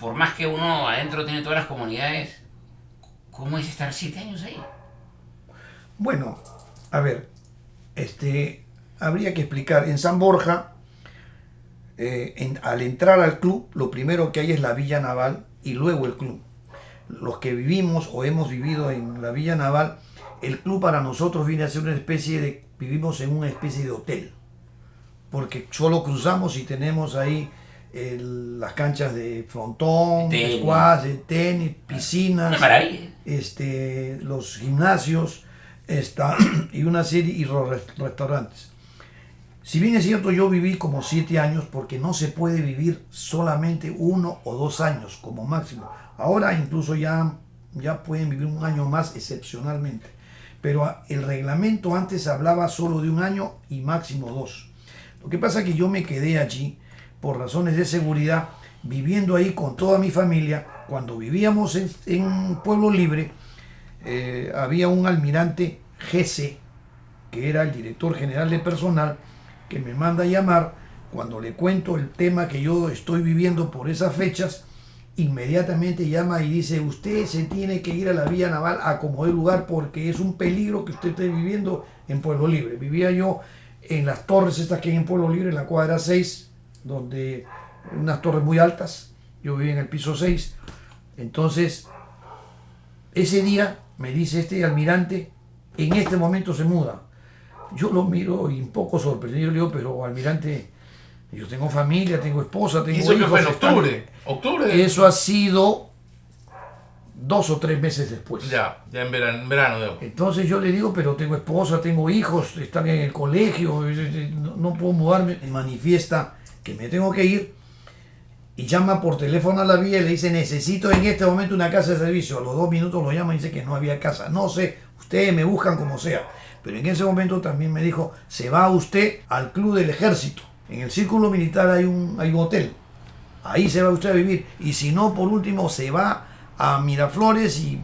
por más que uno adentro tiene todas las comunidades, ¿cómo es estar 7 años ahí? Bueno, a ver, habría que explicar. En San Borja, al entrar al club, lo primero que hay es la Villa Naval y luego el club. Los que vivimos o hemos vivido en la Villa Naval, el club para nosotros viene a ser una especie de, vivimos en una especie de hotel, porque solo cruzamos y tenemos ahí las canchas de frontón, de squash, de tenis, piscinas, los gimnasios, y una serie y los restaurantes. Si bien es cierto, yo viví como 7 años, porque no se puede vivir solamente 1 o 2 años como máximo. Ahora incluso ya pueden vivir 1 año más excepcionalmente. Pero el reglamento antes hablaba solo de 1 año y máximo 2. Lo que pasa es que yo me quedé allí por razones de seguridad, viviendo ahí con toda mi familia. Cuando vivíamos en Pueblo Libre, había un almirante GC, que era el director general de personal, que me manda a llamar. Cuando le cuento el tema que yo estoy viviendo por esas fechas, inmediatamente llama y dice: usted se tiene que ir a la Villa Naval a como dé lugar, porque es un peligro que usted esté viviendo en Pueblo Libre. Vivía yo en las torres estas que hay en Pueblo Libre, en la cuadra 6, donde unas torres muy altas. Yo vivía en el piso 6. Entonces, ese día me dice este almirante: en este momento se muda. Yo lo miro y un poco sorprendido, le digo: pero almirante, yo tengo familia, tengo esposa, tengo hijos. ¿Eso que fue en octubre? ¿Octubre? Eso ha sido 2 o 3 meses después. Ya en verano. Entonces yo le digo: pero tengo esposa, tengo hijos, están en el colegio, no puedo mudarme. Me manifiesta que me tengo que ir y llama por teléfono a la vía y le dice: necesito en este momento una casa de servicio. A los 2 minutos lo llama y dice que no había casa. No sé, ustedes me buscan como sea. Pero en ese momento también me dijo: se va usted al club del ejército. En el círculo militar hay un hotel. Ahí se va usted a vivir. Y si no, por último, se va a Miraflores y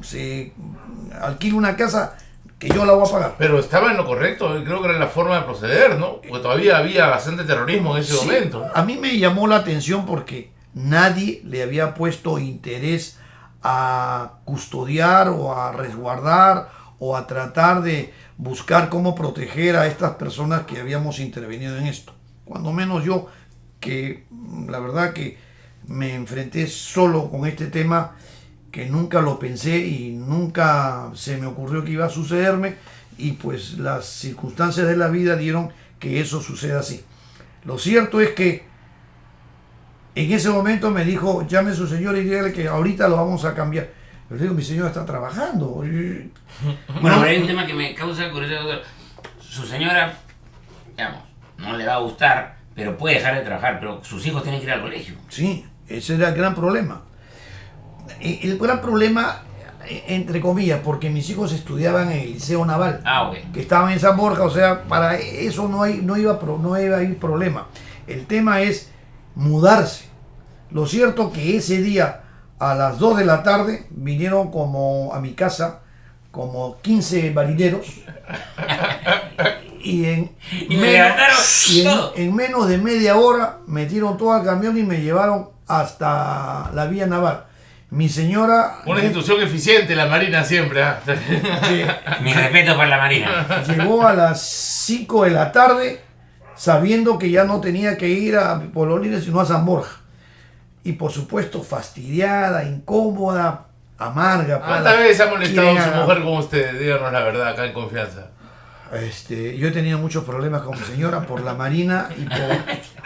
se alquila una casa que yo la voy a pagar. Pero estaba en lo correcto, creo que era la forma de proceder, ¿no? Porque todavía había bastante terrorismo en ese momento. A mí me llamó la atención porque nadie le había puesto interés a custodiar o a resguardar o a tratar de buscar cómo proteger a estas personas que habíamos intervenido en esto. Cuando menos yo, que la verdad que me enfrenté solo con este tema, que nunca lo pensé y nunca se me ocurrió que iba a sucederme, y pues las circunstancias de la vida dieron que eso suceda así. Lo cierto es que en ese momento me dijo: llame a su señora y dígale que ahorita lo vamos a cambiar. Pero digo: mi señora está trabajando. Bueno, pero hay un tema que me causa curiosidad. Su señora, digamos, no le va a gustar, pero puede dejar de trabajar, pero sus hijos tienen que ir al colegio. Sí, ese era el gran problema. El gran problema, entre comillas, porque mis hijos estudiaban en el Liceo Naval, que estaba en San Borja, o sea, para eso no iba a haber problema. El tema es mudarse. Lo cierto que ese día, a las 2 de la tarde, vinieron como a mi casa como 15 marineros y en menos de media hora metieron todo al camión y me llevaron hasta la Vía Naval. Mi señora... Una institución eficiente, la Marina siempre. Mi respeto para la Marina. Llegó a las 5 de la tarde sabiendo que ya no tenía que ir a Pueblo Libre sino a San Borja. Y por supuesto fastidiada, incómoda, amarga. ¿Cuántas veces ha molestado a su mujer con usted? Díganos la verdad, acá en confianza. Yo he tenido muchos problemas con mi señora por la Marina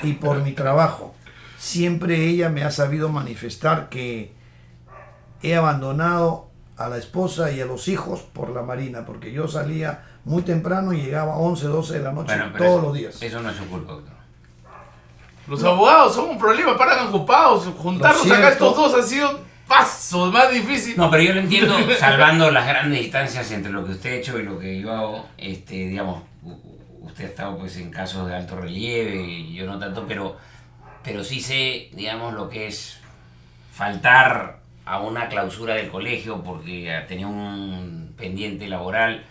y por mi trabajo. Siempre ella me ha sabido manifestar que he abandonado a la esposa y a los hijos por la Marina, porque yo salía muy temprano y llegaba a 11, 12 de la noche todos los días. Eso no es su culpa, doctor. Los abogados son un problema, paran ocupados. Juntarlos acá estos dos ha sido paso más difícil. No, pero yo lo entiendo, salvando las grandes distancias entre lo que usted ha hecho y lo que yo hago. Digamos, usted ha estado pues en casos de alto relieve y yo no tanto, pero sí sé, digamos, lo que es faltar a una clausura del colegio porque tenía un pendiente laboral.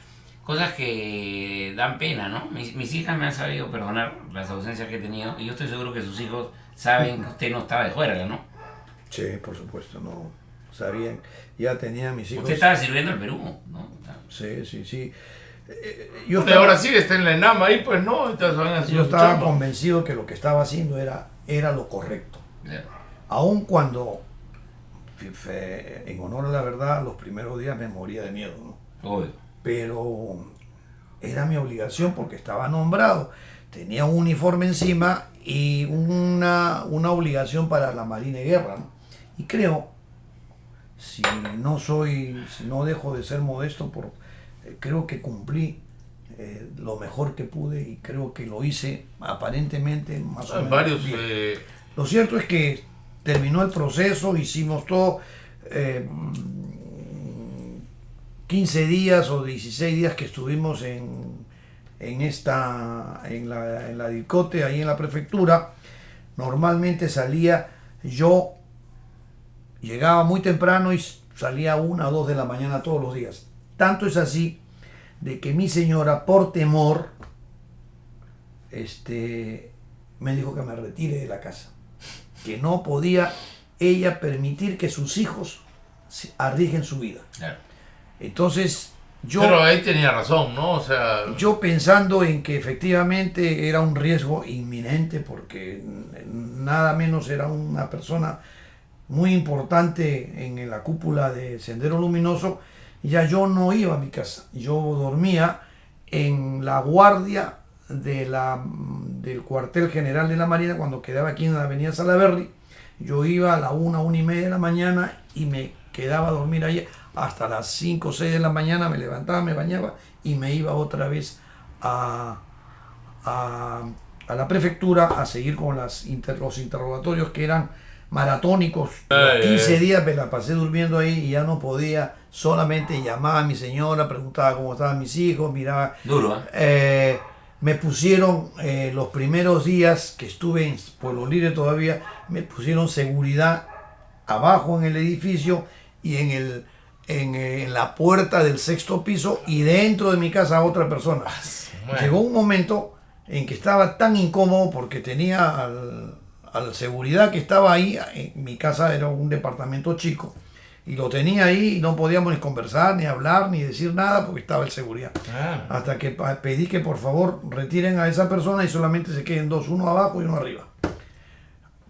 Cosas que dan pena, ¿no? Mis hijas me han sabido perdonar las ausencias que he tenido y yo estoy seguro que sus hijos saben que usted no estaba de juerga, ¿no? Sí, por supuesto, no sabían, ya tenía mis hijos. Usted estaba sirviendo al Perú, ¿no? Sí, sí, sí. Usted ahora sí está en la ENAM ahí, pues no. Entonces, yo estaba convencido que lo que estaba haciendo era lo correcto. Yeah. Aun cuando, en honor a la verdad, los primeros días me moría de miedo, ¿no? Obvio. Pero era mi obligación porque estaba nombrado. Tenía un uniforme encima y una obligación para la Marina de Guerra, ¿no? Y creo, si no dejo de ser modesto, creo que cumplí lo mejor que pude y creo que lo hice aparentemente más o menos varios bien. Lo cierto es que terminó el proceso, hicimos todo, 15 días o 16 días que estuvimos en la DICOTE, ahí en la prefectura. Normalmente yo llegaba muy temprano y salía 1 o 2 de la mañana todos los días. Tanto es así de que mi señora, por temor, me dijo que me retire de la casa, que no podía ella permitir que sus hijos arriesguen su vida. Claro. Entonces pero ahí tenía razón, ¿no? O sea, yo pensando en que efectivamente era un riesgo inminente, porque nada menos era una persona muy importante en la cúpula de Sendero Luminoso, ya yo no iba a mi casa. Yo dormía en la guardia del cuartel general de la Marina cuando quedaba aquí en la avenida Salaberry. Yo iba a la 1:30 de la mañana y me quedaba a dormir allí hasta las 5 o 6 de la mañana. Me levantaba, me bañaba y me iba otra vez a la prefectura a seguir con los interrogatorios, que eran maratónicos. 15 días me la pasé durmiendo ahí y ya no podía. Solamente llamaba a mi señora, preguntaba cómo estaban mis hijos, miraba. Duro, Me pusieron, los primeros días que estuve en Pueblo Libre todavía, me pusieron seguridad abajo en el edificio y en la puerta del 6º piso y dentro de mi casa otra persona. Llegó un momento en que estaba tan incómodo porque tenía al seguridad que estaba ahí. En mi casa era un departamento chico y lo tenía ahí y no podíamos ni conversar, ni hablar, ni decir nada porque estaba el seguridad. Hasta que pedí que por favor retiren a esa persona y solamente se queden 2, uno abajo y uno arriba.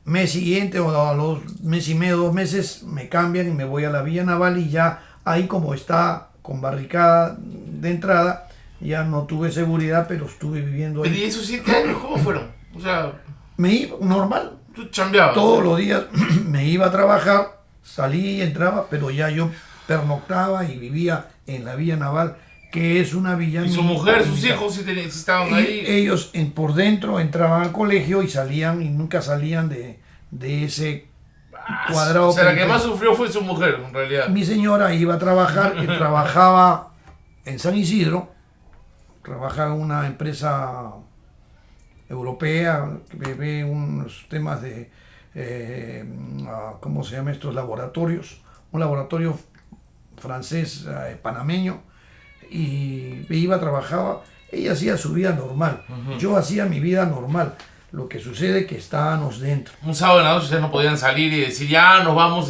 Mes siguiente o a los mes y medio, 2 meses, me cambian y me voy a la Villa Naval y ya ahí, como está con barricada de entrada, ya no tuve seguridad, pero estuve viviendo ahí. ¿Y esos 7 años cómo fueron? O sea, me iba normal. Tú chambeabas. Todos los días me iba a trabajar, salía y entraba, pero ya yo pernoctaba y vivía en la Villa Naval, que es una villa. ¿Y su mujer, sus hijos sí estaban ahí? Ellos por dentro entraban al colegio y salían y nunca salían de ese cuadrado. O sea, la que más sufrió fue su mujer, en realidad. Mi señora iba a trabajar, que trabajaba en San Isidro, trabajaba en una empresa europea que ve unos temas de, ¿cómo se llama estos laboratorios? Un laboratorio francés, panameño, y iba, trabajaba. Ella hacía su vida normal, yo hacía mi vida normal. Lo que sucede es que estábamos dentro. Un sábado en la noche ustedes no podían salir y decir, ya nos vamos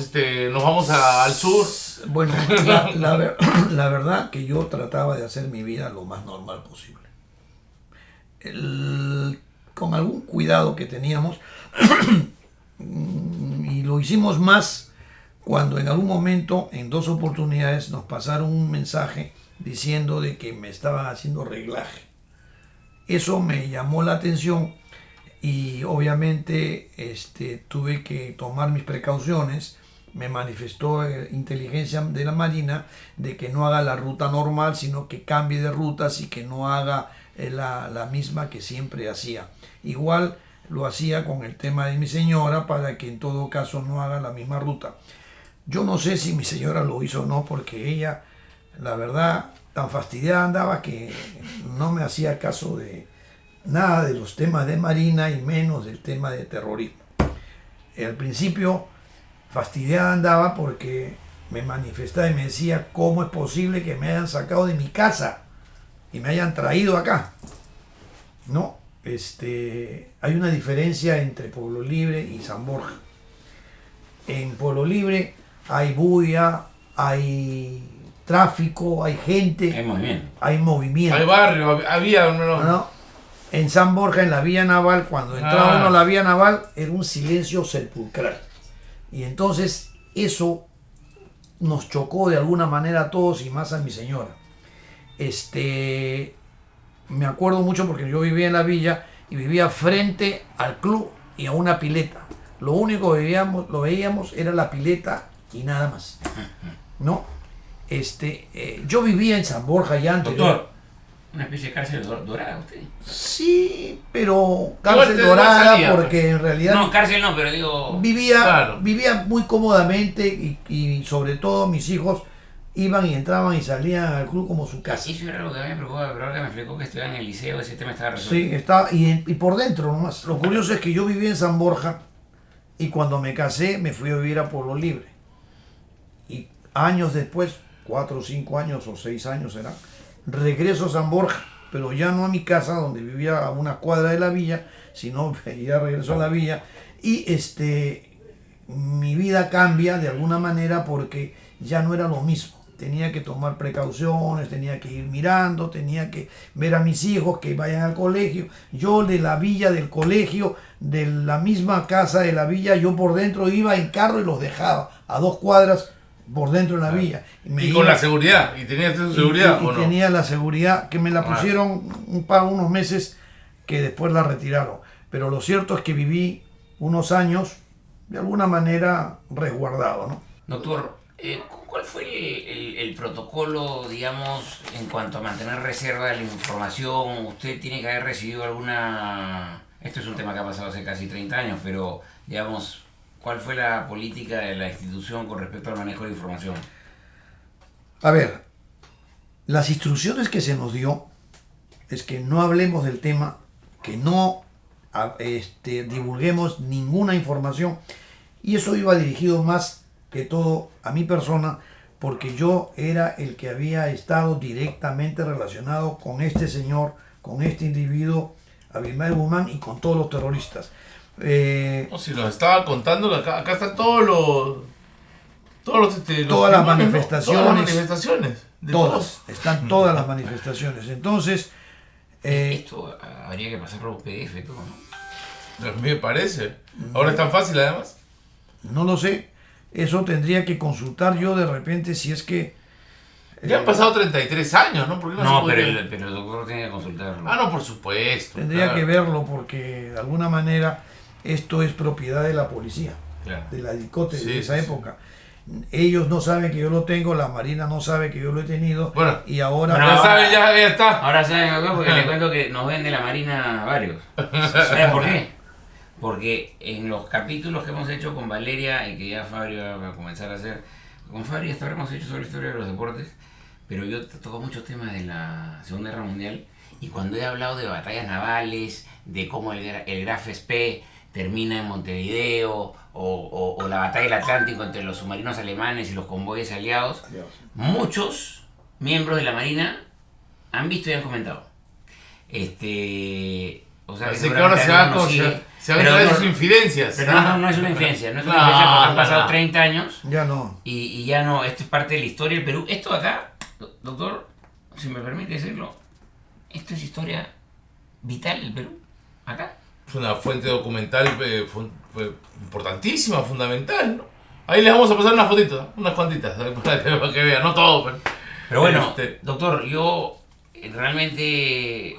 al sur. Bueno, la verdad que yo trataba de hacer mi vida lo más normal posible. Con algún cuidado que teníamos, y lo hicimos más cuando en algún momento, en 2 oportunidades, nos pasaron un mensaje diciendo de que me estaban haciendo reglaje. Eso me llamó la atención y obviamente tuve que tomar mis precauciones. Me manifestó inteligencia de la Marina de que no haga la ruta normal, sino que cambie de rutas y que no haga la misma que siempre hacía. Igual lo hacía con el tema de mi señora, para que en todo caso no haga la misma ruta. Yo no sé si mi señora lo hizo o no, porque ella, la verdad, tan fastidiada andaba que no me hacía caso de nada de los temas de Marina y menos del tema de terrorismo. Al principio fastidiada andaba porque me manifestaba y me decía, ¿cómo es posible que me hayan sacado de mi casa y me hayan traído acá? No, hay una diferencia entre Pueblo Libre y San Borja. en Pueblo Libre hay bulla, hay tráfico, hay gente, hay movimiento. Hay barrio, había... ¿No? En San Borja, en la Villa Naval, cuando entraba uno a la Villa Naval, era un silencio sepulcral. Y entonces eso nos chocó de alguna manera a todos y más a mi señora. Me acuerdo mucho porque yo vivía en la villa y vivía frente al club y a una pileta. Lo único que veíamos era la pileta y nada más, ¿no? Yo vivía en San Borja ya antes. Doctor, una especie de cárcel dorada usted. Sí, pero cárcel dorada porque en realidad... No, cárcel no, pero digo... Vivía muy cómodamente y sobre todo mis hijos iban y entraban y salían al club como su casa. Eso era algo que a mí me preocupaba, pero ahora que me explicó que estudiaba en el liceo, ese tema estaba resuelto. Sí, estaba, y por dentro nomás. Lo curioso es que yo vivía en San Borja y cuando me casé me fui a vivir a Pueblo Libre. Y años después, 4 o 5 años o 6 años será, regreso a San Borja, pero ya no a mi casa donde vivía a una cuadra de la villa, sino ya regreso a la villa y mi vida cambia de alguna manera porque ya no era lo mismo. Tenía que tomar precauciones, tenía que ir mirando, tenía que ver a mis hijos que vayan al colegio. Yo de la villa, del colegio, de la misma casa de la villa, yo por dentro iba en carro y los dejaba a 2 cuadras por dentro de la villa. Y con la seguridad, ¿y tenías tu seguridad o no? Tenía la seguridad, que me la pusieron unos meses que después la retiraron. Pero lo cierto es que viví unos años de alguna manera resguardado, ¿no? Doctor, ¿cuál fue el protocolo, digamos, en cuanto a mantener reserva de la información? Usted tiene que haber recibido alguna... Esto es un tema que ha pasado hace casi 30 años, pero, digamos, ¿cuál fue la política de la institución con respecto al manejo de información? A ver, las instrucciones que se nos dio es que no hablemos del tema, que no divulguemos ninguna información, y eso iba dirigido más que todo a mi persona, porque yo era el que había estado directamente relacionado con este señor, con este individuo, Abimael Guzmán, y con todos los terroristas. Si nos estaba contando, acá están todas las manifestaciones. Están todas las manifestaciones. Entonces... esto habría que pasar por un PDF todo, ¿no? A mí me parece. Ahora es tan fácil además. No lo sé. Eso tendría que consultar yo de repente si es que... Ya han pasado 33 años, ¿no? ¿Por qué no, pero el doctor tiene que consultarlo. Ah, no, por supuesto. Tendría que verlo porque de alguna manera esto es propiedad de la policía, de la DICOTE de esa época. Ellos no saben que yo lo tengo, la Marina no sabe que yo lo he tenido. Bueno, y ahora... ya está. Ahora saben, porque le cuento que nos vende la Marina varios. ¿Saben por qué? Porque en los capítulos que hemos hecho con Valeria y que ya Fabio va a comenzar a hacer, con Fabio hasta ahora hemos hecho sobre la historia de los deportes, pero yo toco muchos temas de la Segunda Guerra Mundial y cuando he hablado de batallas navales, de cómo el Graf Spee termina en Montevideo o la batalla del Atlántico entre los submarinos alemanes y los convoyes aliados, muchos miembros de la Marina han visto y han comentado. O sea, así que ahora se va a ver sus infidencias. Pero no es una infidencia, no es una infidencia porque han pasado 30 años. Ya no. Y ya no, esto es parte de la historia del Perú. Esto acá, doctor, si me permite decirlo, esto es historia vital del Perú. Acá. Es una fuente documental importantísima, fundamental, ¿no? Ahí les vamos a pasar unas fotitos, unas cuantitas, para que vean, no todo. Pero bueno, doctor, yo realmente...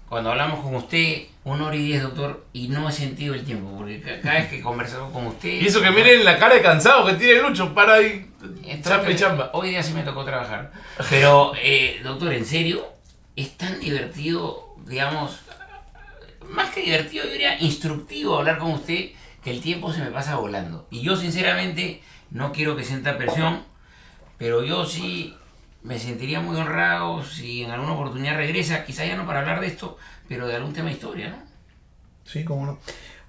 Cuando hablamos con usted, 1 hora y 10, doctor, y no he sentido el tiempo, porque cada vez que conversamos con usted... Y eso que miren la cara de cansado que tiene Lucho, para ahí, chamba. Hoy día sí me tocó trabajar. Pero, doctor, en serio, es tan divertido, digamos, más que divertido, yo diría instructivo hablar con usted, que el tiempo se me pasa volando. Y yo, sinceramente, no quiero que sienta presión, pero yo sí... Me sentiría muy honrado si en alguna oportunidad regresa, quizá ya no para hablar de esto, pero de algún tema de historia, ¿no? Sí, cómo no.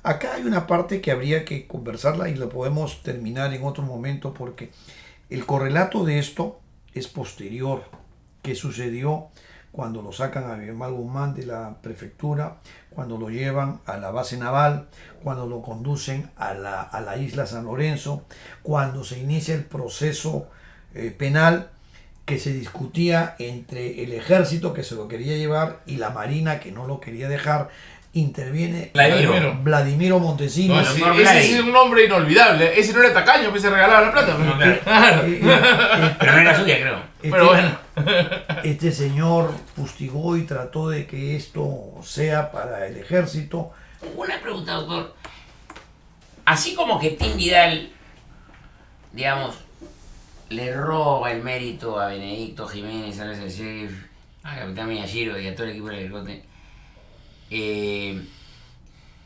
Acá hay una parte que habría que conversarla y la podemos terminar en otro momento porque el correlato de esto es posterior, que sucedió cuando lo sacan a Miguel Guzmán de la prefectura, cuando lo llevan a la base naval, cuando lo conducen a la isla San Lorenzo, cuando se inicia el proceso penal que se discutía entre el ejército que se lo quería llevar y la marina que no lo quería dejar. Interviene Vladimiro Montesinos. No, ese es un nombre inolvidable. Ese no era tacaño, que se regalaba la plata. No, claro. Pero no era suya, creo. Pero bueno. Este señor fustigó y trató de que esto sea para el ejército. Una pregunta, doctor. Así como que Tim Vidal, digamos, le roba el mérito a Benedicto Jiménez, a el chef, a Capitán Miyashiro y a todo el equipo del Hercote,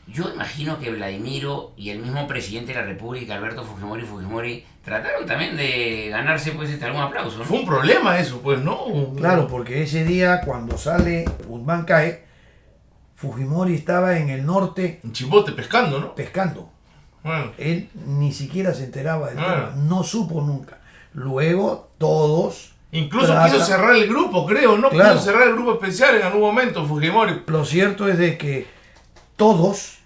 yo imagino que Vladimiro y el mismo presidente de la República, Alberto Fujimori, trataron también de ganarse pues algún aplauso, ¿no? Fue un problema eso, pues, ¿no? Claro, porque ese día cuando sale Guzmán cae, Fujimori estaba en el norte En Chimbote pescando, ¿no? pescando. Bueno. Él ni siquiera se enteraba del tema, no supo nunca. Luego todos... Incluso quiso cerrar el grupo, creo, ¿no? Claro. Quiso cerrar el grupo especial en algún momento, Fujimori. Lo cierto es de que todos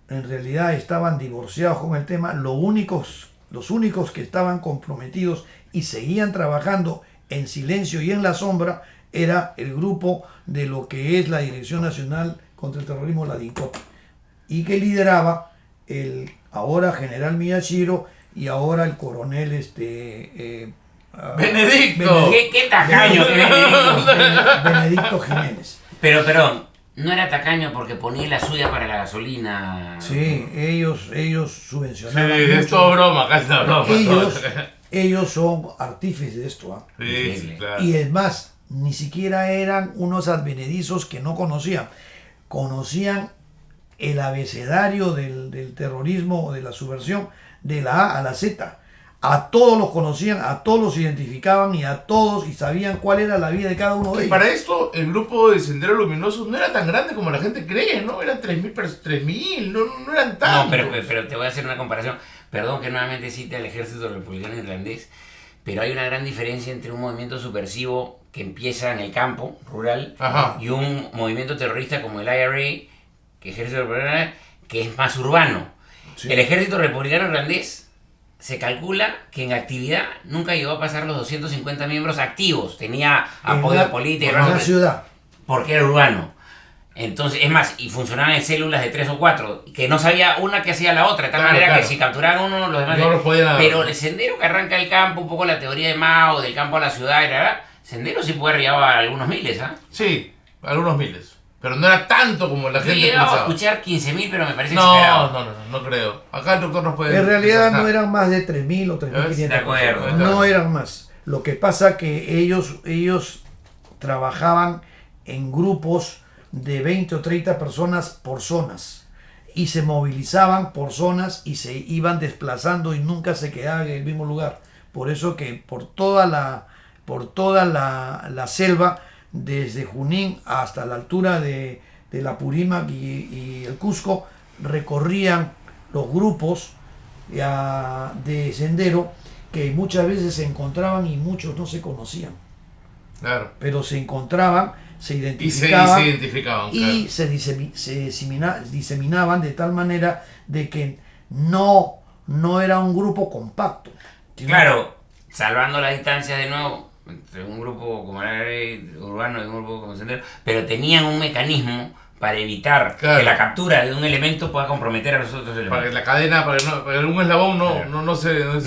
en realidad estaban divorciados con el tema. Los únicos que estaban comprometidos y seguían trabajando en silencio y en la sombra era el grupo de lo que es la Dirección Nacional contra el Terrorismo, la DINCOT, y que lideraba el ahora general Miyashiro y ahora el coronel Benedicto. ¿Qué tacaño que Benedicto? Benedicto Jiménez. Pero, perdón, no era tacaño porque ponía la suya para la gasolina. Sí, ellos Sí, subvencionaban es mucho. todo broma, acá está broma. Ellos son artífices de esto, ¿ah? Sí, claro. Y es más, ni siquiera eran unos advenedizos que no conocían el abecedario del terrorismo o de la subversión de la A a la Z. A todos los conocían, a todos los identificaban y a todos y sabían cuál era la vida de cada uno de ellos. Para esto, el grupo de Sendero Luminoso no era tan grande como la gente cree, ¿no? Eran 3.000, no eran tantos. No, pero te voy a hacer una comparación. Perdón que nuevamente cite al ejército republicano irlandés, pero hay una gran diferencia entre un movimiento subversivo que empieza en el campo rural y un movimiento terrorista como el IRA, que ejército republicano, que es más urbano. Sí. El ejército republicano irlandés se calcula que en actividad nunca llegó a pasar los 250 miembros activos. Tenía apoyo político. En la ciudad. Porque era urbano. Entonces, es más, y funcionaban en células de 3 o 4, que no sabía una que hacía la otra, de tal manera que si capturaban uno, los demás... No los podían... Pero el sendero que arranca el campo, un poco la teoría de Mao, del campo a la ciudad, sendero sí puede arribar a algunos miles, ¿ah? Sí, algunos miles. Pero no era tanto como la gente pensaba. Yo llegaba a escuchar 15.000, pero me parece exagerado. No creo. Acá el doctor nos puede... En realidad no eran más de 3.000 o 3.500. De acuerdo. No eran más. Lo que pasa que ellos trabajaban en grupos de 20 o 30 personas por zonas. Y se movilizaban por zonas y se iban desplazando y nunca se quedaban en el mismo lugar. Por eso que por toda la selva, desde Junín hasta la altura de la Purímac y el Cusco, recorrían los grupos de sendero que muchas veces se encontraban y muchos no se conocían. Claro. Pero se encontraban, se identificaban y claro. se diseminaban de tal manera de que no era un grupo compacto. Claro, salvando la distancia de nuevo entre un grupo como el urbano y un grupo como sendero, pero tenían un mecanismo para evitar que la captura de un elemento pueda comprometer a los otros elementos. Para que la cadena, para que un eslabón no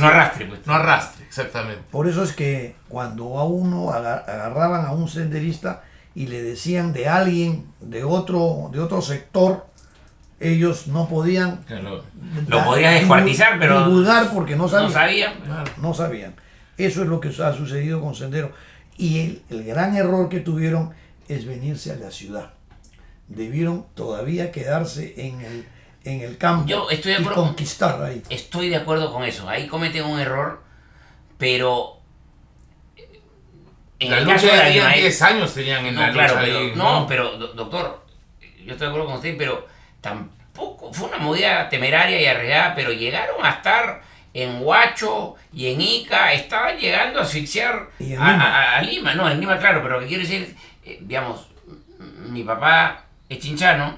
arrastre. Pues. No arrastre, exactamente. Por eso es que cuando a uno agarraban a un senderista y le decían de alguien de otro sector, ellos no podían... Lo podían descuartizar, pero... divulgar porque no sabían. No sabían. Eso es lo que ha sucedido con Sendero. Y el gran error que tuvieron es venirse a la ciudad. Debieron todavía quedarse en el campo. Yo estoy de y acuerdo, conquistar ahí. Estoy de acuerdo con eso. Ahí cometen un error, pero... En el caso de 10 años tenían en la lucha ahí. Pero doctor, yo estoy de acuerdo con usted, pero tampoco fue una movida temeraria y arriesgada, pero llegaron a estar en Huacho y en Ica, estaban llegando a asfixiar a Lima. No, en Lima, claro, pero lo que quiero decir, digamos, mi papá es chinchano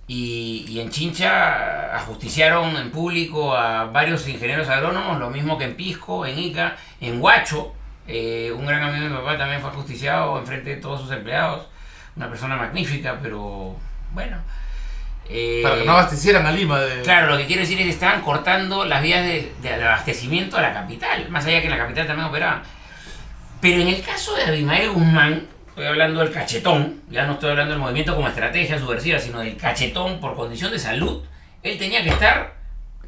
y en Chincha ajusticiaron en público a varios ingenieros agrónomos, lo mismo que en Pisco, en Ica, en Huacho. Un gran amigo de mi papá también fue ajusticiado enfrente de todos sus empleados. Una persona magnífica, pero bueno. Para que no abastecieran a Lima. Claro, lo que quiero decir es que estaban cortando las vías de abastecimiento a la capital, más allá que en la capital también operaban. Pero en el caso de Abimael Guzmán, estoy hablando del cachetón, ya no estoy hablando del movimiento como estrategia subversiva, sino del cachetón por condición de salud. Él tenía que estar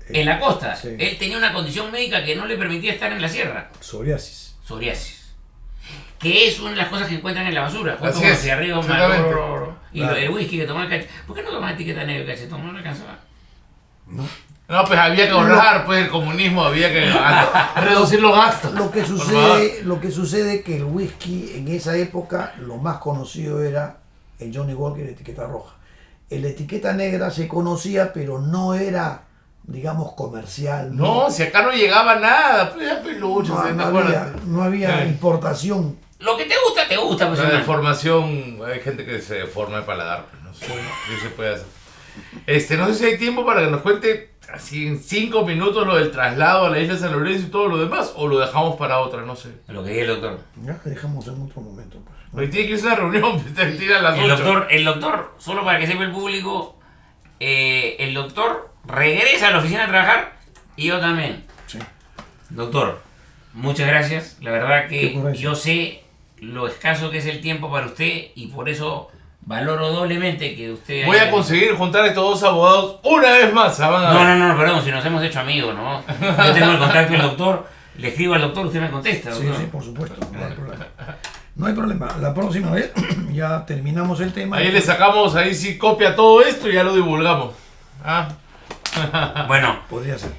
en la costa. Sí. Él tenía una condición médica que no le permitía estar en la sierra. Psoriasis. Que es una de las cosas que encuentran en la basura. Así es, Cigarrillos, exactamente. y Claro. el whisky que tomaba el cachetón. ¿Por qué no tomaba etiqueta negra el cachetón? No le alcanzaba. No, pues había que ahorrar, pues el comunismo había que reducir los gastos. Lo que sucede que el whisky en esa época lo más conocido era el Johnny Walker, la etiqueta roja. La etiqueta negra se conocía, pero no era, digamos, comercial. No, si acá no llegaba nada, pues ya peluche, no había importación. Lo que te gusta, pues. La hermano. deformación, hay gente que se deforma el paladar, pues no sé, ¿qué se puede hacer? No sé si hay tiempo para que nos cuente así en 5 minutos lo del traslado a la isla de San Lorenzo y todo lo demás, o lo dejamos para otra, no sé. Lo que diga el doctor. Ya dejamos en otro momento. Pues. Hoy tiene que irse a una reunión, pues, te tiran las 8. El doctor, solo para que sepa el público, el doctor regresa a la oficina a trabajar y yo también. Sí. Doctor, muchas gracias. La verdad Qué que ocurrencia. yo sé lo escaso que es el tiempo para usted y por eso valoro doblemente que usted... Voy a conseguir juntar a estos dos abogados una vez más. Van a ver. No, perdón, si nos hemos hecho amigos, ¿no? Yo tengo el contacto del doctor, le escribo al doctor, usted me contesta, Sí, doctor. sí, por supuesto. No hay problema. No hay problema. La próxima vez ya terminamos el tema. Ahí le sacamos, ahí sí copia todo esto y ya lo divulgamos. ¿Ah? Bueno, Podría ser.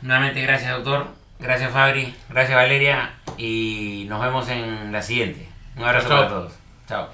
nuevamente gracias, doctor. Gracias, Fabri. Gracias, Valeria. Y nos vemos en la siguiente. Un abrazo Chao. para todos. Chao.